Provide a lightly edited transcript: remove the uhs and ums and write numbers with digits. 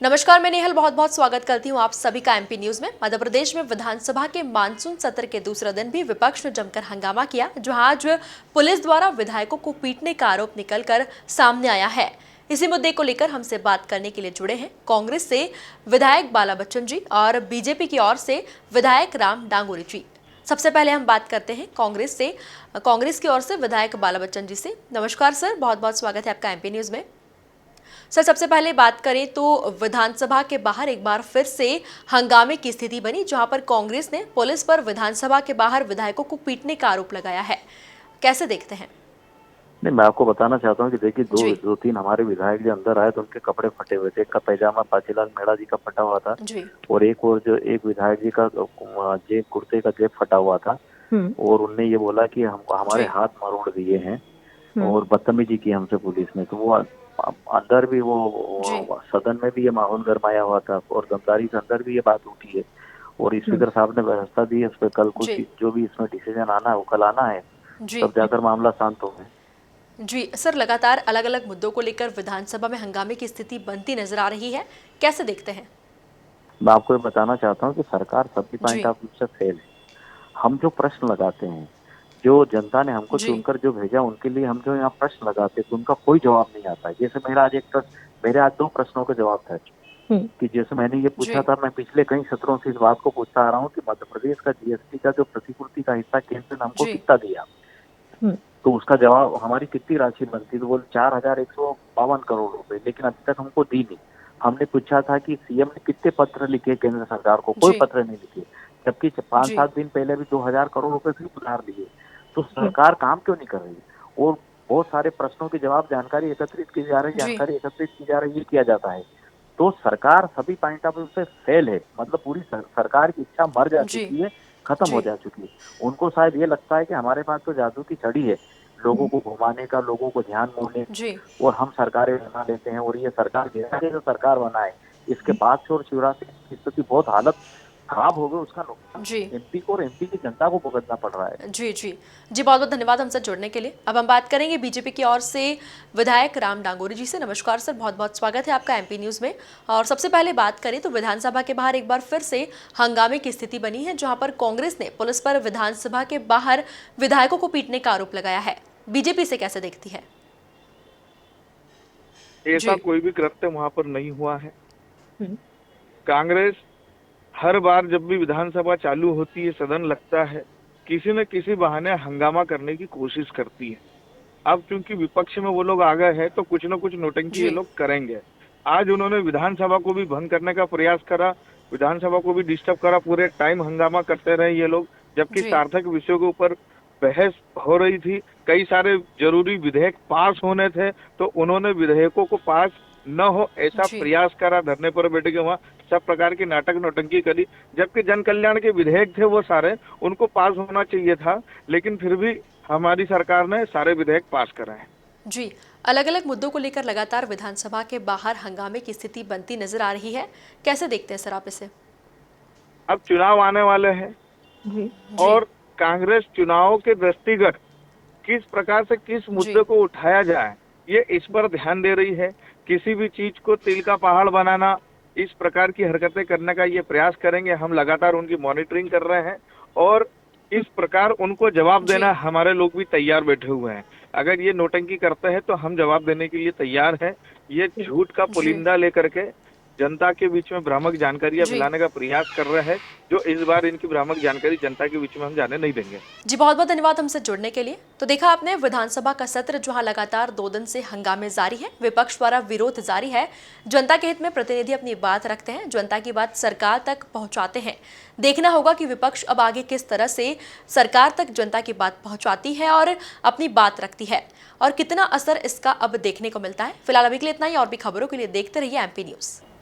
नमस्कार, मैं नेहल बहुत बहुत स्वागत करती हूँ आप सभी का एमपी न्यूज में। मध्य प्रदेश में विधानसभा के मानसून सत्र के दूसरे दिन भी विपक्ष ने जमकर हंगामा किया, जहां आज पुलिस द्वारा विधायकों को पीटने का आरोप निकलकर सामने आया है। इसी मुद्दे को लेकर हमसे बात करने के लिए जुड़े हैं कांग्रेस से विधायक बाला बच्चन जी और बीजेपी की ओर से विधायक राम डांगोरी जी। सबसे पहले हम बात करते हैं कांग्रेस की ओर से विधायक बाला बच्चन जी से। नमस्कार सर, बहुत बहुत स्वागत है आपका एमपी न्यूज में। सर, सबसे पहले बात करें तो विधानसभा के बाहर एक बार फिर से हंगामे की स्थिति बनी, जहां पर कांग्रेस ने पुलिस पर विधानसभा के बाहर विधायकों को पीटने का आरोप लगाया है। कैसे देखते हैं? नहीं, मैं आपको बताना चाहता हूँ कि देखिए दो तीन हमारे विधायक जो अंदर आए तो उनके कपड़े फटे हुए थे। एक का पैजामा पाचीलाल मेहरा जी का फटा हुआ था जी। और एक विधायक जी का जेब कुर्ते का जेब फटा हुआ था। और उनने ये बोला कि हमको हमारे हाथ मरोड़ दिए हैं और बदतमीजी की हमसे पुलिस ने। तो वो अंदर भी वो सदन में भी ये माहौल गरमाया हुआ था और दमदारी से अंदर भी ये बात उठी है और स्पीकर साहब ने व्यवस्था दी है। इस पर कल कुछ जो भी इसमें डिसीजन आना है वो कल आना है, तब जाकर मामला शांत होगा। जी सर, लगातार अलग अलग मुद्दों को लेकर विधानसभा में हंगामे की स्थिति बनती नजर आ रही है, कैसे देखते हैं? मैं आपको ये बताना चाहता हूँ कि सरकार सभी पॉइंट ऑफ व्यू से फेल है। हम जो प्रश्न लगाते हैं, जो जनता ने हमको चुनकर जो भेजा, उनके लिए हम जो यहाँ प्रश्न लगाते हैं तो उनका कोई जवाब नहीं आता है। जैसे मेरे आज 2 प्रश्नों का जवाब था कि जैसे मैंने ये पूछा था, मैं पिछले कई सत्रों से इस बात को पूछता आ रहा हूँ कि मध्य प्रदेश का जीएसटी का जो प्रतिपूर्ति का हिस्सा केंद्र ने हमको कितना दिया, तो उसका जवाब हमारी कितनी राशि बनती, तो बोले 4,152 करोड़ रुपए, लेकिन अभी तक हमको दी नहीं। हमने पूछा था कि सीएम ने कितने पत्र लिखे केंद्र सरकार को, कोई पत्र नहीं लिखे, जबकि 5-7 दिन पहले भी 2,000 करोड़ रुपए फिर उधार लिए। तो सरकार काम क्यों नहीं कर रही? और बहुत सारे प्रश्नों के जवाब, जानकारी एकत्रित की जा रही है, किया जाता है। तो सरकार सभी पॉइंट ऑफ व्यू से फेल है। मतलब पूरी सरकार की इच्छा मर जा चुकी है, खत्म हो जा चुकी है। उनको शायद ये लगता है कि हमारे पास तो जादू की छड़ी है, लोगों को घुमाने का, लोगों को ध्यान मोड़ने, और हम सरकारें बना लेते हैं। और ये सरकार जो सरकार बनाए, इसके बाद से और शिवराज सिंह की स्थिति बहुत हालत खराब हो गई। उसका नुकसान एमपी को और एमपी की जनता को भुगतना पड़ रहा है। जी जी जी, बहुत बहुत धन्यवाद हमसे जुड़ने के लिए। अब हम बात करेंगे बीजेपी की ओर से विधायक राम डांगोरी जी से। नमस्कार सर, बहुत बहुत स्वागत है आपका एमपी न्यूज में। और सबसे पहले बात करें तो विधानसभा के बाहर एक बार फिर से हंगामे की स्थिति बनी है, जहां पर कांग्रेस ने पुलिस पर विधानसभा के बाहर विधायकों को पीटने का आरोप लगाया है। बीजेपी से कैसे देखती है? ऐसा कोई भी कृत्य वहां पर नहीं हुआ है। कांग्रेस हर बार जब भी विधानसभा चालू होती है, सदन लगता है, किसी न किसी बहाने हंगामा करने की कोशिश करती है। अब चूंकि विपक्ष में वो लोग आ गए हैं तो कुछ न कुछ नौटंकी ये लोग करेंगे। आज उन्होंने विधानसभा को भी भंग करने का प्रयास करा, विधानसभा को भी डिस्टर्ब करा, पूरे टाइम हंगामा करते रहे ये लोग, जबकि सार्थक विषयों के ऊपर बहस हो रही थी। कई सारे जरूरी विधेयक पास होने थे, तो उन्होंने विधेयकों को पास न हो ऐसा प्रयास करा, धरने पर बैठ के वहाँ सब प्रकार की नाटक नौटंकी करी। जबकि जन कल्याण के विधेयक थे वो सारे, उनको पास होना चाहिए था, लेकिन फिर भी हमारी सरकार ने सारे विधेयक पास कराए। जी, अलग अलग मुद्दों को लेकर लगातार विधानसभा के बाहर हंगामे की स्थिति बनती नजर आ रही है, कैसे देखते हैं सर आप इसे? अब चुनाव आने वाले हैं और कांग्रेस चुनाव के दृष्टिगत किस प्रकार से किस मुद्दे को उठाया जाए, ये इस पर ध्यान दे रही है। किसी भी चीज को तिल का पहाड़ बनाना, इस प्रकार की हरकतें करने का ये प्रयास करेंगे। हम लगातार उनकी मॉनिटरिंग कर रहे हैं और इस प्रकार उनको जवाब देना हमारे लोग भी तैयार बैठे हुए हैं। अगर ये नौटंकी करते हैं तो हम जवाब देने के लिए तैयार हैं। ये झूठ का पुलिंदा लेकर के जनता के बीच में भ्रामक जानकारियां फैलाने का प्रयास कर रहे हैं, जो इस बार इनकी भ्रामक जानकारी जनता के बीच में हम जाने नहीं देंगे। जी, बहुत बहुत धन्यवाद हमसे जुड़ने के लिए। तो देखा आपने विधानसभा का सत्र, जहां लगातार 2 दिन से हंगामे जारी है, विपक्ष द्वारा विरोध जारी है। जनता के हित में प्रतिनिधि अपनी बात रखते हैं, जनता की बात सरकार तक पहुंचाते हैं। देखना होगा कि विपक्ष अब आगे किस तरह से सरकार तक जनता की बात पहुंचाती है और अपनी बात रखती है, और कितना असर इसका अब देखने को मिलता है। फिलहाल अभी के लिए इतना ही, और भी खबरों के लिए देखते रहिए एमपी न्यूज।